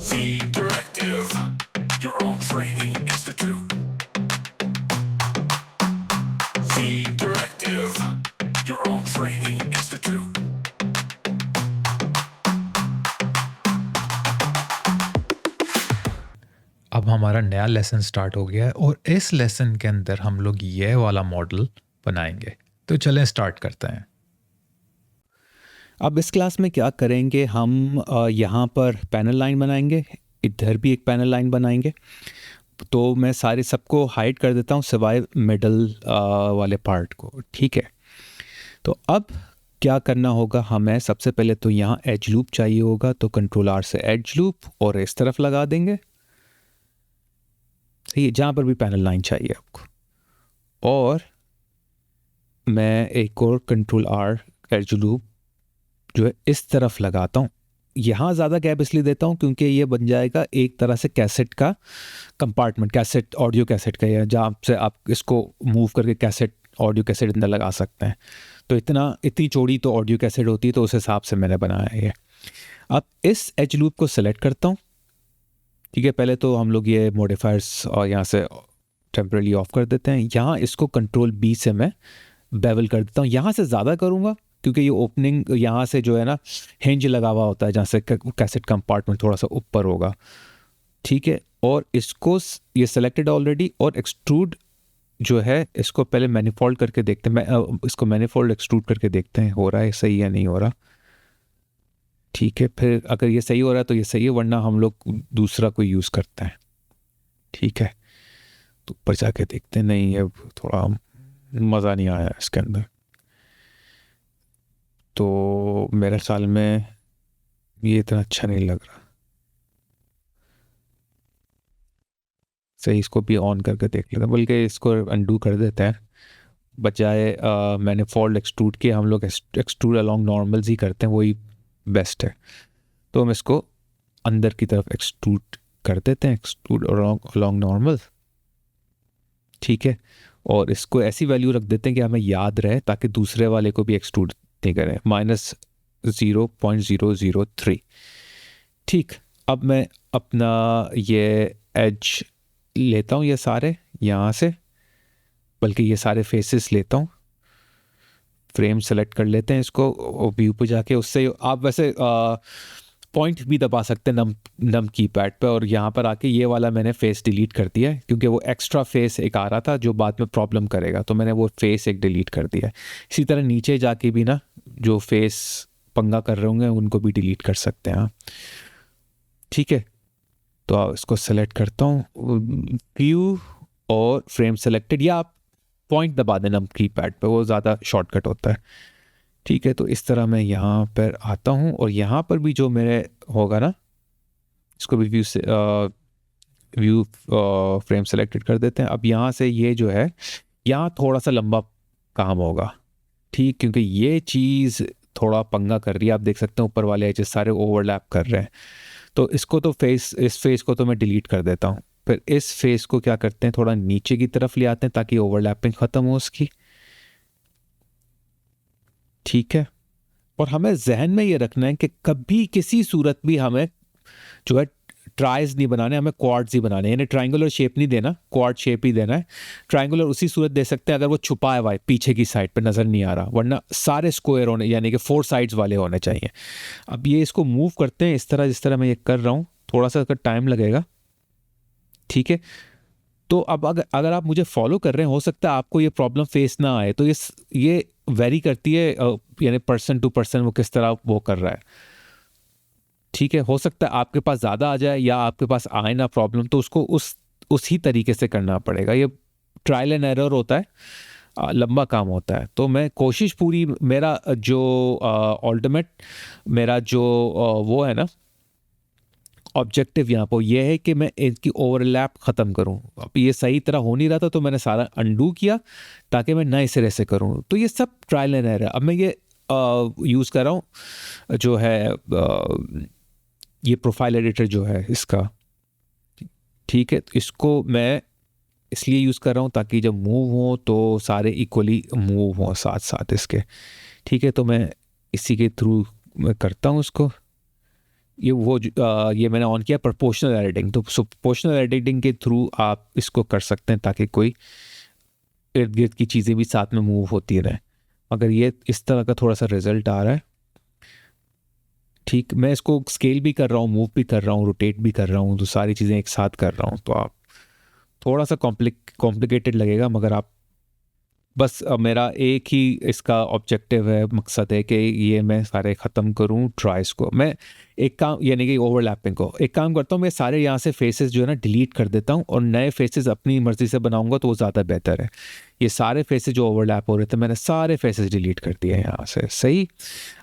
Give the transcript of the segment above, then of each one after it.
Feed Directive, your own training institute. Feed Directive, your own training institute. अब हमारा नया lesson start हो गया है और इस लेसन के अंदर हम लोग ये वाला मॉडल बनाएंगे। तो चलें स्टार्ट करते हैं। अब इस क्लास में क्या करेंगे, हम यहाँ पर पैनल लाइन बनाएंगे, इधर भी एक पैनल लाइन बनाएंगे। तो मैं सारे सबको हाइड कर देता हूँ सिवाय मिडल वाले पार्ट को, ठीक है। तो अब क्या करना होगा, हमें सबसे पहले तो यहाँ एज लूप चाहिए होगा, तो कंट्रोल आर से एज लूप और इस तरफ लगा देंगे, सही है, जहाँ पर भी पैनल लाइन चाहिए आपको। और मैं एक और कंट्रोल आर एज लूप जो है इस तरफ लगाता हूँ। यहाँ ज़्यादा गैप इसलिए देता हूँ क्योंकि ये बन जाएगा एक तरह से कैसेट का कंपार्टमेंट, कैसेट ऑडियो कैसेट का, या जहाँ से आप इसको मूव करके कैसेट ऑडियो कैसेट अंदर लगा सकते हैं। तो इतनी चौड़ी तो ऑडियो कैसेट होती है, तो उस हिसाब से मैंने बनाया है ये। अब इस एज लूप को सेलेक्ट करता हूँ, ठीक है। पहले तो हम लोग ये मॉडिफायर्स और यहाँ से टेम्परेली ऑफ कर देते हैं। यहाँ इसको कंट्रोल बी से मैं बेवल कर देता हूँ। यहाँ से ज़्यादा करूँगा क्योंकि ये ओपनिंग यहाँ से जो है ना हिंज लगा हुआ होता है, जहाँ से कैसेट कंपार्टमेंट थोड़ा सा ऊपर होगा, ठीक है। और इसको ये सेलेक्टेड ऑलरेडी, और एक्सट्रूड जो है इसको पहले मैनिफोल्ड करके देखते हैं। इसको मैनिफोल्ड एक्सट्रूड करके देखते हैं हो रहा है सही या नहीं हो रहा, ठीक है। फिर अगर ये सही हो रहा है तो ये सही है, वरना हम लोग दूसरा कोई यूज़ करते हैं, ठीक है। तो ऊपर जाके देखते हैं, नहीं अब थोड़ा मज़ा नहीं आया इसके अंदर। तो मेरे ख्याल में ये इतना अच्छा नहीं लग रहा, सही। इसको भी ऑन करके देख लेते हैं, बल्कि इसको अनडू कर देते हैं। बजाय मैनिफोल्ड एक्सट्रूड के हम लोग एक्सट्रूड अलोंग नॉर्मल्स ही करते हैं, वही बेस्ट है। तो हम इसको अंदर की तरफ एक्सट्रूड कर देते हैं, एक्सट्रूड अलोंग नॉर्मल, ठीक है। और इसको ऐसी वैल्यू रख देते हैं कि हमें याद रहे, ताकि दूसरे वाले को भी एक्सट्रूड नहीं करें, -0.003, ठीक। अब मैं अपना ये एज लेता हूँ, ये सारे यहाँ से, बल्कि ये सारे फेसेस लेता हूँ, फ्रेम सेलेक्ट कर लेते हैं इसको, व्यू पे जाके उससे आप वैसे पॉइंट भी दबा सकते हैं नम कीपैड पे, और यहाँ पर आके ये वाला मैंने फेस डिलीट कर दिया है क्योंकि वो एक्स्ट्रा फेस एक आ रहा था जो बाद में प्रॉब्लम करेगा, तो मैंने वो फेस एक डिलीट कर दिया है। इसी तरह नीचे जाके भी ना जो फेस पंगा कर रहे होंगे उनको भी डिलीट कर सकते हैं, ठीक है। तो इसको सेलेक्ट करता हूँ, व्यू और फ्रेम सेलेक्टेड, या आप पॉइंट दबा देना कीपैड पे, वो ज़्यादा शॉर्टकट होता है, ठीक है। तो इस तरह मैं यहाँ पर आता हूँ, और यहाँ पर भी जो मेरे होगा ना, इसको भी व्यू फ्रेम सेलेक्टेड कर देते हैं। अब यहाँ से ये जो है यहाँ थोड़ा सा लंबा काम होगा, ठीक, क्योंकि ये चीज़ थोड़ा पंगा कर रही है। आप देख सकते हैं ऊपर वाले एजेस सारे ओवरलैप कर रहे हैं। तो इसको तो इस फेस को तो मैं डिलीट कर देता हूँ। फिर इस फेस को क्या करते हैं, थोड़ा नीचे की तरफ ले आते हैं ताकि ओवरलैपिंग ख़त्म हो उसकी, ठीक है। और हमें जहन में ये रखना है कि कभी किसी सूरत भी हमें जो है ट्राइज नहीं बनाने, हमें क्वाड्स ही बनाने, यानी ट्रायंगुलर शेप नहीं देना, क्वाड शेप ही देना है। ट्रायंगुलर उसी सूरत दे सकते हैं अगर वो छुपा हुआ है पीछे की साइड पे नज़र नहीं आ रहा, वरना सारे स्क्वायर होने, यानी कि 4 साइड्स वाले होने चाहिए। अब ये इसको मूव करते हैं इस तरह, जिस तरह मैं ये कर रहा हूँ, थोड़ा सा टाइम लगेगा, ठीक है। तो अब अगर आप मुझे फॉलो कर रहे हैं, हो सकता है आपको ये प्रॉब्लम फेस ना आए। तो ये वेरी करती है, यानी पर्सन टू पर्सन वो किस तरह वो कर रहा है, ठीक है। हो सकता है आपके पास ज़्यादा आ जाए या आपके पास आए ना प्रॉब्लम, तो उसको उसी तरीके से करना पड़ेगा। ये ट्रायल एंड एरर होता है, लंबा काम होता है। तो मैं कोशिश पूरी, मेरा जो अल्टीमेट मेरा जो वो है ना ऑब्जेक्टिव यहाँ पर, यह है कि मैं इनकी ओवरलैप ख़त्म करूँ। अब ये सही तरह हो नहीं रहा था, तो मैंने सारा अंडू किया ताकि मैं नए सिरे से करूँ। तो ये सब ट्रायल एंड एरर। अब मैं ये यूज़ कर रहा हूँ जो है ये प्रोफाइल एडिटर जो है इसका, ठीक है। तो इसको मैं इसलिए यूज़ कर रहा हूँ ताकि जब मूव हो तो सारे इक्वली मूव हों साथ साथ इसके, ठीक है। तो मैं इसी के थ्रू मैं करता हूँ इसको, ये मैंने ऑन किया प्रोपोर्शनल एडिटिंग। तो प्रोपोर्शनल एडिटिंग के थ्रू आप इसको कर सकते हैं ताकि कोई इर्द गिर्द की चीज़ें भी साथ में मूव होती रहें। अगर ये इस तरह का थोड़ा सा रिजल्ट आ रहा है, ठीक, मैं इसको स्केल भी कर रहा हूँ, मूव भी कर रहा हूँ, रोटेट भी कर रहा हूँ, तो सारी चीज़ें एक साथ कर रहा हूँ। तो आप थोड़ा सा कॉम्प्लिकेटेड लगेगा, मगर आप बस मेरा एक ही इसका ऑब्जेक्टिव है, मकसद है कि ये मैं सारे ख़त्म करूं ट्राइस को। मैं एक काम, यानी कि ओवरलैपिंग को, एक काम करता हूं, मैं सारे यहाँ से फेसेस जो है ना डिलीट कर देता हूं और नए फेसेस अपनी मर्ज़ी से बनाऊंगा तो वो ज़्यादा बेहतर है। ये सारे फेसेस जो ओवरलैप हो रहे थे, मैंने सारे फेसेस डिलीट कर दिए यहाँ से। सही,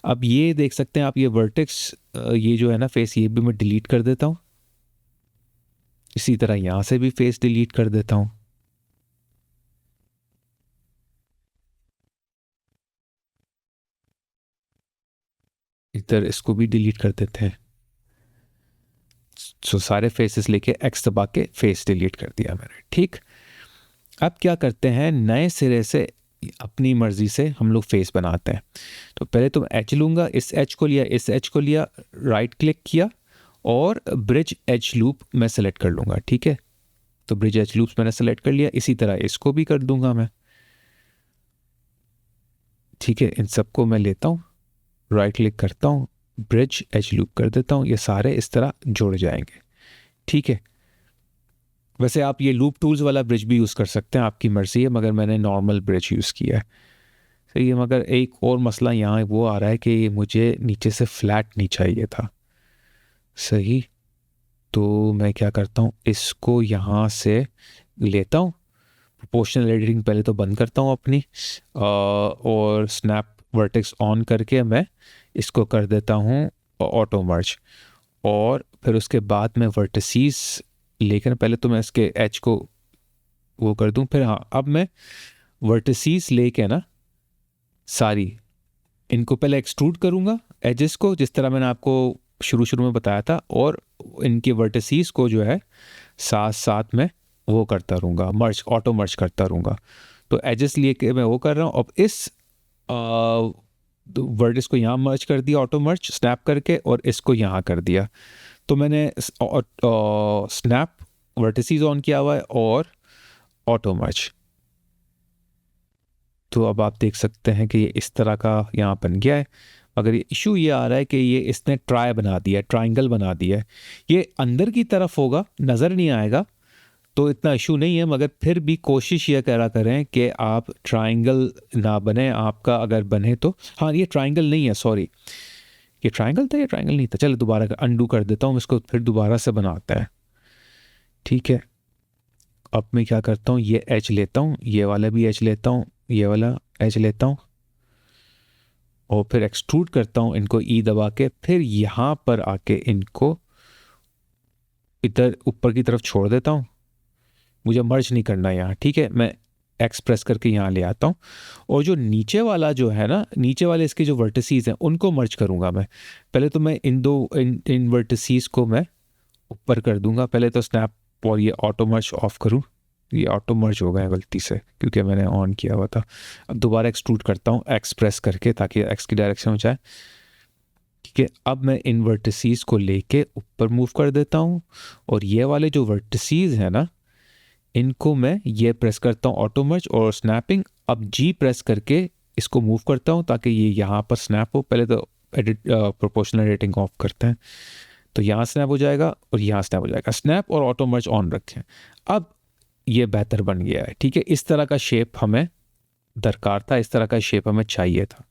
अब ये देख सकते हैं आप, ये वर्टेक्स, ये जो है ना फेस, ये भी मैं डिलीट कर देता हूँ। इसी तरह यहाँ से भी फेस डिलीट कर देता हूँ। इधर इसको भी डिलीट कर देते हैं। सो सारे फेसेस लेके एक्स दबा के फेस डिलीट कर दिया मैंने। ठीक, अब क्या करते हैं, नए सिरे से अपनी मर्जी से हम लोग फेस बनाते हैं। तो पहले तो एच लूँगा, इस एच को लिया, इस एच को लिया, राइट क्लिक किया और ब्रिज एच लूप मैं सेलेक्ट कर लूँगा। ठीक है, तो ब्रिज एच लूप्स मैंने सेलेक्ट कर लिया। इसी तरह इसको भी कर दूंगा मैं। ठीक है, इन सबको मैं लेता हूँ, राइट क्लिक करता हूँ, ब्रिज एज लूप कर देता हूँ, ये सारे इस तरह जुड़ जाएंगे। ठीक है, वैसे आप ये लूप टूल्स वाला ब्रिज भी यूज़ कर सकते हैं, आपकी मर्ज़ी है, मगर मैंने नॉर्मल ब्रिज यूज़ किया है। सही है, मगर एक और मसला यहाँ वो आ रहा है कि मुझे नीचे से फ्लैट नहीं चाहिए था। सही, तो मैं क्या करता हूँ, इसको यहाँ से लेता हूँ, प्रोपोर्शनल एडिटिंग पहले तो बंद करता हूँ अपनी, और स्नैप वर्टेक्स ऑन करके मैं इसको कर देता हूँ ऑटो मर्ज। और फिर उसके बाद मैं वर्टिसीज लेकर, पहले तो मैं इसके एच को वो कर दूँ, फिर हाँ, अब मैं वर्टिसीज लेके ना सारी इनको पहले एक्सट्रूड करूँगा एजेस को, जिस तरह मैंने आपको शुरू में बताया था, और इनके वर्टिसीज को जो है साथ साथ में वो करता रहूँगा, मर्ज, ऑटो मर्ज करता रहूँगा। तो एजेस लिए के मैं वो कर रहा हूँ। अब इस वर्टिस को यहाँ मर्ज कर दिया ऑटो मर्ज स्नैप करके, और इसको यहाँ कर दिया। तो मैंने स्नैप वर्टिसीज ऑन किया हुआ है और ऑटो मर्ज। तो अब आप देख सकते हैं कि ये इस तरह का यहाँ बन गया है। अगर ये इशू ये आ रहा है कि ये इसने ट्राई बना दिया, ट्राइंगल बना दिया है, ये अंदर की तरफ होगा, नज़र नहीं आएगा, तो इतना इशू नहीं है, मगर फिर भी कोशिश ये करा करें कि आप ट्राइंगल ना बने। आपका अगर बने तो, हाँ, ये ट्राइंगल नहीं है, सॉरी, ये ट्राइंगल था, ये ट्राइंगल नहीं था। चलो दोबारा अंडू कर देता हूँ इसको, फिर दोबारा से बनाता है। ठीक है, अब मैं क्या करता हूँ, ये एच लेता हूँ, ये वाला भी एच लेता हूँ, ये वाला एच लेता हूँ, और फिर एक्सट्रूड करता हूँ इनको ई दबा के, फिर यहाँ पर आके इनको इधर ऊपर की तरफ छोड़ देता हूँ। मुझे मर्ज नहीं करना यहाँ। ठीक है, मैं एक्स प्रेस करके यहाँ ले आता हूँ, और जो नीचे वाला जो है ना, नीचे वाले इसके जो वर्टिसीज हैं उनको मर्ज करूँगा मैं। पहले तो मैं इन वर्टिसीज को मैं ऊपर कर दूँगा। पहले तो स्नैप और ये ऑटो मर्ज ऑफ करूँ, ये ऑटो मर्ज हो गया गलती से क्योंकि मैंने ऑन किया हुआ था। अब दोबारा एक्सट्रूड करता हूँ एक्स प्रेस करके, ताकि एक्स की डायरेक्शन हो जाए। ठीक है, अब मैं इन वर्टिसीज को लेके ऊपर मूव कर देता हूँ, और ये वाले जो वर्टिसीज हैं ना, इनको मैं ये प्रेस करता हूँ ऑटो मर्ज और स्नैपिंग। अब जी प्रेस करके इसको मूव करता हूँ ताकि ये यहाँ पर स्नैप हो। पहले तो प्रोपोर्शनल एडिटिंग ऑफ करते हैं, तो यहाँ स्नैप हो जाएगा और यहाँ स्नैप हो जाएगा। स्नैप और ऑटो मर्ज ऑन रखें। अब ये बेहतर बन गया है। ठीक है, इस तरह का शेप हमें दरकार था, इस तरह का शेप हमें चाहिए था।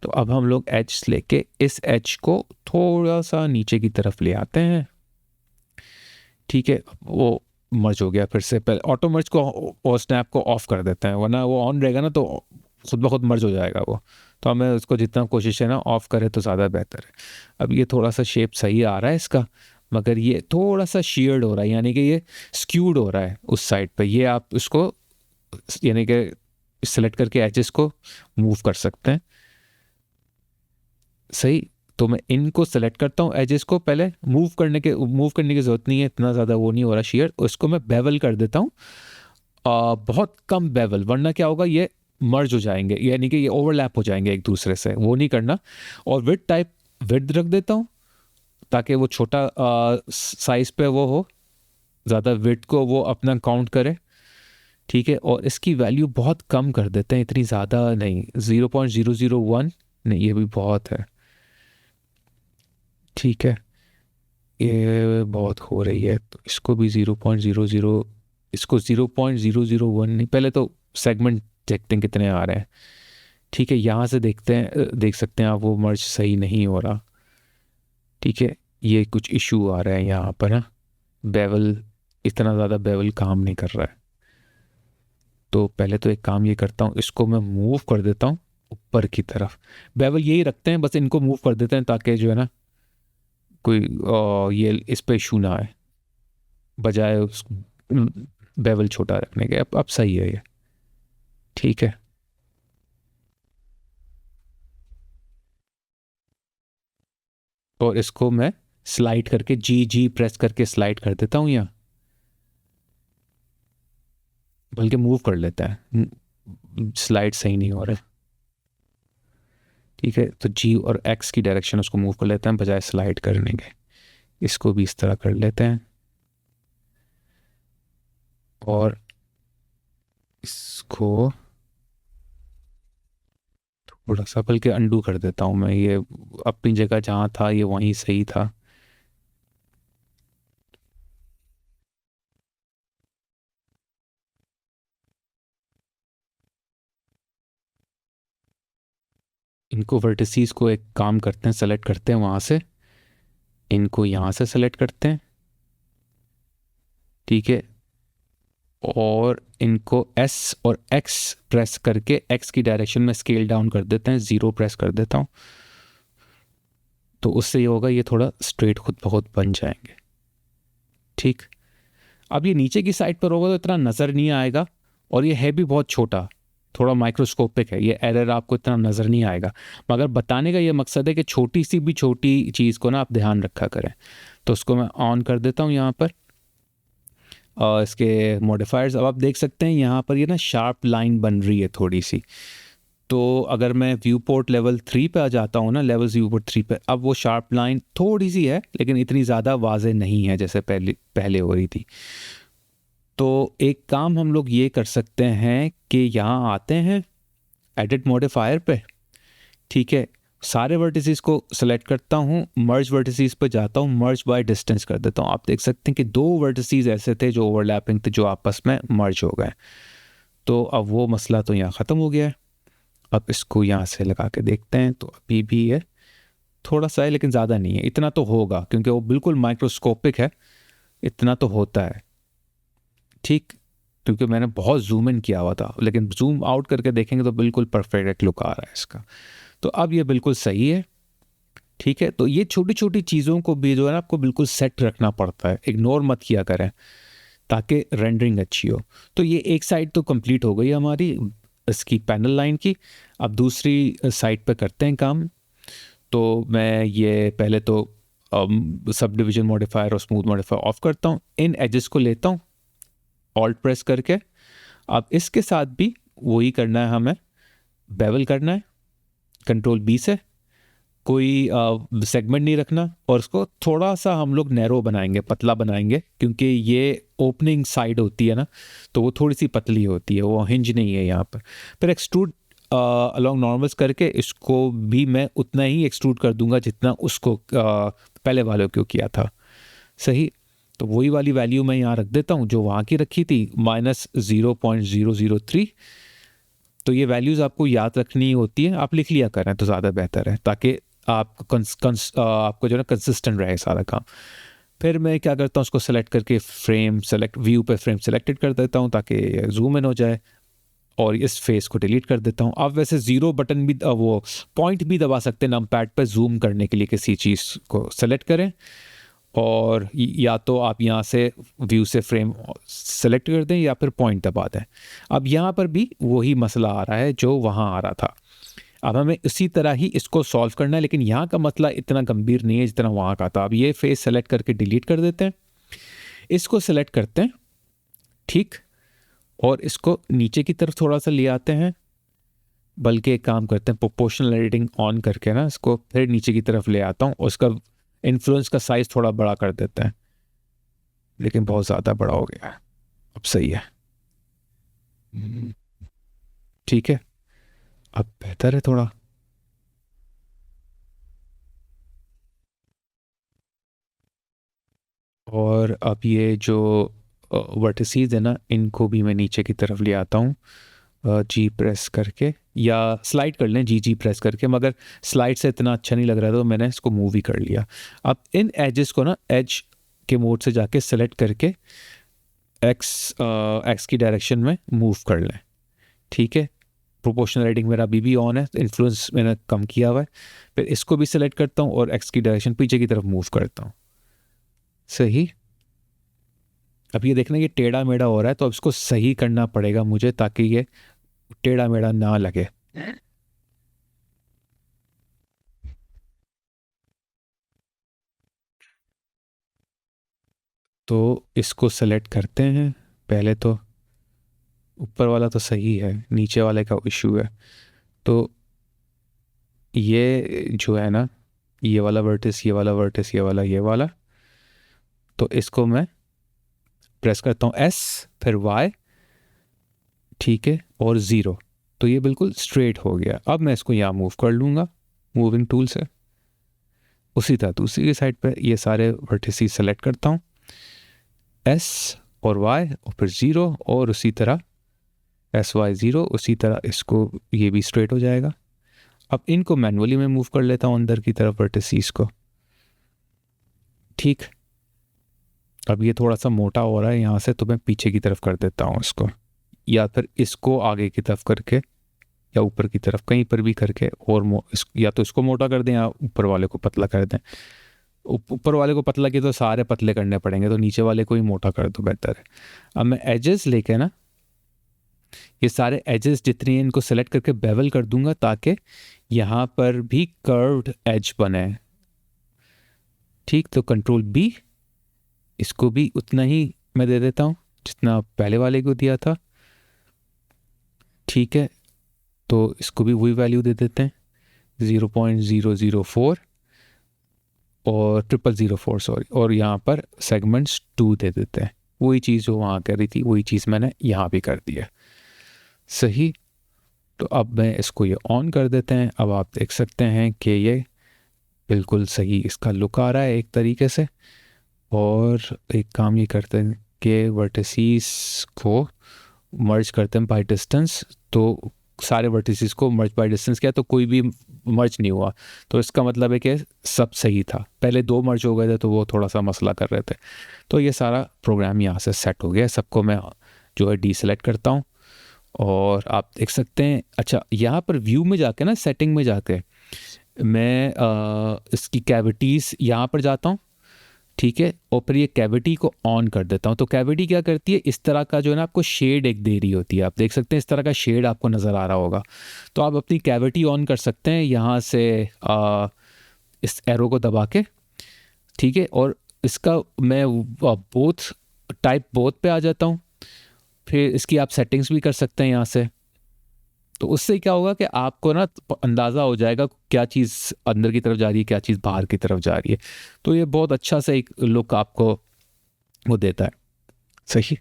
तो अब हम लोग एच लेके इस एच को थोड़ा सा नीचे की तरफ ले आते हैं। ठीक है, वो मर्ज हो गया फिर से। पहले ऑटो मर्ज को और स्नैप को ऑफ कर देते हैं, वरना वो ऑन रहेगा ना तो खुद ब खुद मर्ज हो जाएगा वो। तो हमें उसको जितना कोशिश है ना ऑफ करें तो ज़्यादा बेहतर है। अब ये थोड़ा सा शेप सही आ रहा है इसका, मगर ये थोड़ा सा शेयर्ड हो रहा है, यानी कि ये स्क्यूड हो रहा है उस साइड पे। ये आप उसको यानी कि सेलेक्ट करके एजेस को मूव कर सकते हैं। सही, तो मैं इनको सेलेक्ट करता हूँ एजेस को। पहले मूव करने की ज़रूरत नहीं है, इतना ज़्यादा वो नहीं हो रहा शेयर। उसको मैं बेवल कर देता हूँ, बहुत कम बेवल, वरना क्या होगा, ये मर्ज हो जाएंगे, यानी कि ये ओवरलैप हो जाएंगे एक दूसरे से, वो नहीं करना। और विड्थ टाइप विड्थ रख देता हूँ ताकि वो छोटा साइज़ पे वो हो, ज़्यादा विड्थ को वो अपना काउंट करे, ठीक है। और इसकी वैल्यू बहुत कम कर देते हैं, इतनी ज़्यादा नहीं, 0.001 नहीं, ये भी बहुत है, ठीक है, ये बहुत हो रही है। तो इसको भी 0.00, इसको 0.001 नहीं, पहले तो सेगमेंट देखते हैं कितने आ रहे हैं, ठीक है। यहाँ से देखते हैं, देख सकते हैं आप, वो मर्ज सही नहीं हो रहा, ठीक है। ये कुछ इशू आ रहा है यहाँ पर ना, बेवल, इतना ज़्यादा बेवल काम नहीं कर रहा है। तो पहले तो एक काम ये करता हूँ, इसको मैं मूव कर देता हूँ ऊपर की तरफ। बेवल यही रखते हैं, बस इनको मूव कर देते हैं ताकि जो है ना कोई ये इस पे इशू ना आए, बजाय उस बेवल छोटा रखने के। अब सही है ये, ठीक है। और इसको मैं स्लाइड करके जी प्रेस करके स्लाइड कर देता हूँ, यहाँ बल्कि मूव कर लेता है, स्लाइड सही नहीं हो रहा है, ठीक है। तो जी और एक्स की डायरेक्शन उसको मूव कर लेते हैं बजाय स्लाइड करने के। इसको भी इस तरह कर लेते हैं और इसको थोड़ा सा बल्कि अंडू कर देता हूँ मैं, ये अपनी जगह जहाँ था ये वहीं सही था। इनको वर्टिसीज को एक काम करते हैं, सेलेक्ट करते हैं वहाँ से, इनको यहाँ से सेलेक्ट करते हैं, ठीक है। और इनको S और X प्रेस करके X की डायरेक्शन में स्केल डाउन कर देते हैं, 0 प्रेस कर देता हूँ। तो उससे ये होगा, ये थोड़ा स्ट्रेट खुद ब खुद बन जाएंगे, ठीक। अब ये नीचे की साइड पर होगा तो इतना नज़र नहीं आएगा, और ये है भी बहुत छोटा, थोड़ा माइक्रोस्कोपिक है, ये एरर आपको इतना नज़र नहीं आएगा। मगर बताने का ये मकसद है कि छोटी सी भी छोटी चीज़ को ना आप ध्यान रखा करें। तो उसको मैं ऑन कर देता हूँ यहाँ पर, इसके मॉडिफायर्स। अब आप देख सकते हैं यहाँ पर ये ना शार्प लाइन बन रही है थोड़ी सी। तो अगर मैं व्यू पोर्ट लेवल 3 पे आ जाता हूँ ना, लेवल व्यू पोर्ट 3 पे, अब वो शार्प लाइन थोड़ी सी है लेकिन इतनी ज़्यादा वाज़ेह नहीं है जैसे पहले हो रही थी। तो एक काम हम लोग ये कर सकते हैं कि यहाँ आते हैं एडिट मॉडिफायर पे, ठीक है। सारे वर्टिसेस को सेलेक्ट करता हूँ, मर्ज वर्टिसेस पे जाता हूँ, मर्ज बाय डिस्टेंस कर देता हूँ। आप देख सकते हैं कि 2 वर्टिसेस ऐसे थे जो ओवरलैपिंग थे, जो आपस में मर्ज हो गए। तो अब वो मसला तो यहाँ ख़त्म हो गया है। अब इसको यहाँ से लगा के देखते हैं, तो अभी भी है थोड़ा सा है लेकिन ज़्यादा नहीं है, इतना तो होगा क्योंकि वो बिल्कुल माइक्रोस्कोपिक है, इतना तो होता है, ठीक। क्योंकि मैंने बहुत जूम इन किया हुआ था, लेकिन जूम आउट करके देखेंगे तो बिल्कुल परफेक्ट लुक आ रहा है इसका। तो अब ये बिल्कुल सही है, ठीक है। तो ये छोटी छोटी चीज़ों को भी जो है ना आपको बिल्कुल सेट रखना पड़ता है, इग्नोर मत किया करें ताकि रेंडरिंग अच्छी हो। तो ये एक साइड तो कंप्लीट हो गई हमारी इसकी पैनल लाइन की। अब दूसरी साइड पे करते हैं काम। तो मैं ये पहले तो सब डिवीजन मॉडिफायर और स्मूथ मॉडिफायर ऑफ करता हूँ, इन एजेस को लेता हूँ ऑल्ट प्रेस करके। अब इसके साथ भी वही करना है, हमें बेवल करना है कंट्रोल B से, कोई सेगमेंट नहीं रखना, और उसको थोड़ा सा हम लोग नैरो बनाएंगे, पतला बनाएंगे, क्योंकि ये ओपनिंग साइड होती है ना तो वो थोड़ी सी पतली होती है, वो हिंज नहीं है यहाँ पर। फिर एक्सट्रूड अलोंग नॉर्मल्स करके इसको भी मैं उतना ही एक्सट्रूड कर दूंगा जितना उसको पहले वालों को किया था, सही। तो वही वाली वैल्यू मैं यहाँ रख देता हूँ जो वहाँ की रखी थी, -0.003। तो ये वैल्यूज़ आपको याद रखनी होती है, आप लिख लिया करें तो ज़्यादा बेहतर है, ताकि आपको जो है ना कंसिस्टेंट रहे सारा काम। फिर मैं क्या करता हूँ, उसको सेलेक्ट करके फ्रेम सेलेक्ट, व्यू पे फ्रेम सेलेक्टेड कर देता हूँ ताकि जूम इन हो जाए, और इस फेस को डिलीट कर देता हूँ। आप वैसे 0 बटन भी वो पॉइंट भी दबा सकते हैं नमपैड पर जूम करने के लिए, किसी चीज़ को सेलेक्ट करें, और या तो आप यहाँ से व्यू से फ्रेम सेलेक्ट कर दें या फिर पॉइंट दबा दें। अब यहाँ पर भी वही मसला आ रहा है जो वहाँ आ रहा था। अब हमें इसी तरह ही इसको सॉल्व करना है, लेकिन यहाँ का मसला इतना गंभीर नहीं है जितना वहाँ का था। अब ये फेस सेलेक्ट करके डिलीट कर देते हैं, इसको सेलेक्ट करते हैं, ठीक, और इसको नीचे की तरफ थोड़ा सा ले आते हैं, बल्कि एक काम करते हैं, प्रोपोर्शनल एडिटिंग ऑन करके ना इसको फिर नीचे की तरफ ले आता हूँ, उसका इन्फ्लुएंस का साइज थोड़ा बड़ा कर देते हैं, लेकिन बहुत ज़्यादा बड़ा हो गया है, अब सही है, ठीक है, अब बेहतर है थोड़ा। और अब ये जो वर्टिसीज है ना, इनको भी मैं नीचे की तरफ ले आता हूँ, जी प्रेस करके, या स्लाइड कर लें जी प्रेस करके, मगर स्लाइड से इतना अच्छा नहीं लग रहा था तो मैंने इसको मूव ही कर लिया। अब इन एजेस को ना एज के मोड से जाके सेलेक्ट करके एक्स की डायरेक्शन में मूव कर लें, ठीक है। प्रोपोर्शनल रेटिंग मेरा अभी भी ऑन है, इन्फ्लुएंस मैंने कम किया हुआ है। फिर इसको भी सेलेक्ट करता हूँ और एक्स की डायरेक्शन पीछे की तरफ मूव करता हूँ, सही। अब ये देखना ये टेढ़ा मेढ़ा हो रहा है, तो अब इसको सही करना पड़ेगा मुझे, ताकि ये टेढ़ा मेढ़ा ना लगे। तो इसको सेलेक्ट करते हैं पहले, तो ऊपर वाला तो सही है, नीचे वाले का इशू है। तो ये जो है ना, ये वाला वर्टिस, ये वाला वर्टिस, ये वाला, तो इसको मैं प्रेस करता हूँ एस, फिर वाई, ठीक है, और 0, तो ये बिल्कुल स्ट्रेट हो गया। अब मैं इसको यहाँ मूव कर लूँगा मूविंग टूल से। उसी तरह दूसरी साइड पे ये सारे वर्टिसेस सेलेक्ट करता हूँ, एस और वाई और फिर 0, और उसी तरह एस वाई 0, उसी तरह इसको, ये भी स्ट्रेट हो जाएगा। अब इनको मैनुअली मैं मूव कर लेता हूँ अंदर की तरफ वर्टिसेस को, ठीक। अब ये थोड़ा सा मोटा हो रहा है यहाँ से, तो मैं पीछे की तरफ कर देता हूँ इसको, या फिर इसको आगे की तरफ करके, या ऊपर की तरफ कहीं पर भी करके, और या तो इसको मोटा कर दें या ऊपर वाले को पतला कर दें। ऊपर वाले को पतला किया तो सारे पतले करने पड़ेंगे, तो नीचे वाले को ही मोटा कर दो, बेहतर है। अब मैं एजेस लेके ना, ये सारे एजेस जितने हैं इनको सेलेक्ट करके बेवल कर दूंगा, ताकि यहाँ पर भी कर्व्ड एज बने, ठीक। तो कंट्रोल बी, इसको भी उतना ही मैं दे देता हूँ जितना पहले वाले को दिया था, ठीक है। तो इसको भी वही वैल्यू दे देते हैं, 0.004 और 0004, सॉरी, और यहाँ पर सेगमेंट्स 2 दे देते हैं। वही चीज़ जो वहाँ कर रही थी, वही चीज़ मैंने यहाँ भी कर दी है, सही। तो अब मैं इसको ये ऑन कर देते हैं। अब आप देख सकते हैं कि ये बिल्कुल सही इसका लुक आ रहा है एक तरीके से। और एक काम ये करते हैं कि वर्टिसेस को मर्ज करते हैं बाय डिस्टेंस, तो सारे वर्टिसेस को मर्ज बाय डिस्टेंस किया तो कोई भी मर्ज नहीं हुआ, तो इसका मतलब है कि सब सही था। पहले 2 मर्ज हो गए थे तो वो थोड़ा सा मसला कर रहे थे। तो ये सारा प्रोग्राम यहाँ से सेट हो गया। सबको मैं जो है डीसेलेक्ट करता हूँ और आप देख सकते हैं। अच्छा, यहाँ पर व्यू में जाके ना, सेटिंग में जाके मैं इसकी कैविटीज़ यहाँ पर जाता हूँ, ठीक है, और फिर ये कैविटी को ऑन कर देता हूँ। तो कैविटी क्या करती है, इस तरह का जो है ना आपको शेड एक दे रही होती है। आप देख सकते हैं इस तरह का शेड आपको नज़र आ रहा होगा। तो आप अपनी कैविटी ऑन कर सकते हैं यहाँ से इस एरो को दबा के, ठीक है। और इसका मैं बोथ पे आ जाता हूँ। फिर इसकी आप सेटिंग्स भी कर सकते हैं यहाँ से। तो उससे क्या होगा कि आपको ना अंदाज़ा हो जाएगा क्या चीज़ अंदर की तरफ जा रही है, क्या चीज़ बाहर की तरफ जा रही है। तो ये बहुत अच्छा सा एक लुक आपको वो देता है, सही।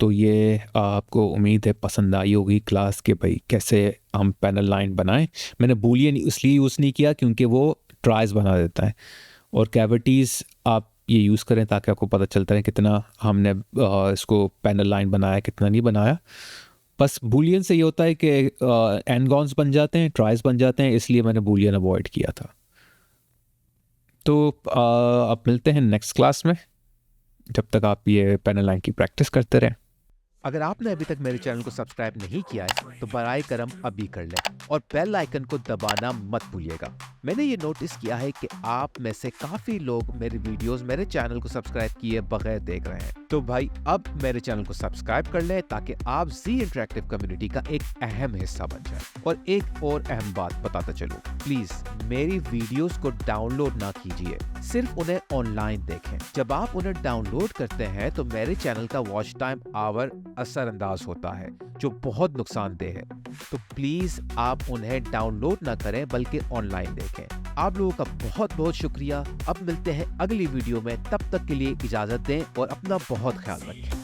तो ये आपको उम्मीद है पसंद आई होगी क्लास के भाई कैसे हम पैनल लाइन बनाएं। मैंने बूलियन इसलिए यूज़ नहीं किया क्योंकि वो ट्राइज बना देता है, और कैविटीज़ आप ये यूज़ करें ताकि आपको पता चलता है कितना हमने इसको पैनल लाइन बनाया, कितना नहीं बनाया। बस बूलियन से ये होता है कि एनगॉन्स बन जाते हैं, ट्राइज बन जाते हैं, इसलिए मैंने बूलियन अवॉइड किया था। तो अब मिलते हैं नेक्स्ट क्लास में। जब तक आप ये पैनल लाइन की प्रैक्टिस करते रहें। अगर आपने अभी तक मेरे चैनल को सब्सक्राइब नहीं किया है तो बराए करम अभी कर लें और बेल आइकन को दबाना मत भूलिएगा। मैंने ये नोटिस किया है कि आप में से काफी लोग मेरे वीडियोस मेरे चैनल को सब्सक्राइब किए बगैर देख रहे हैं। तो भाई अब मेरे चैनल को सब्सक्राइब कर लें ताकि आप जी इंटरैक्टिव कम्युनिटी का एक अहम हिस्सा बन जाए। और एक और अहम बात बताता चलूं, प्लीज मेरी वीडियोस को डाउनलोड ना कीजिए, सिर्फ उन्हें ऑनलाइन देखें। जब आप उन्हें डाउनलोड करते हैं तो मेरे चैनल का वॉच टाइम आवर असरअंदाज होता है, जो बहुत नुकसानदेह है। तो प्लीज आप उन्हें डाउनलोड ना करें बल्कि ऑनलाइन देखें। आप लोगों का बहुत बहुत शुक्रिया। अब मिलते हैं अगली वीडियो में, तब तक के लिए इजाजत दें और अपना बहुत ख्याल रखें।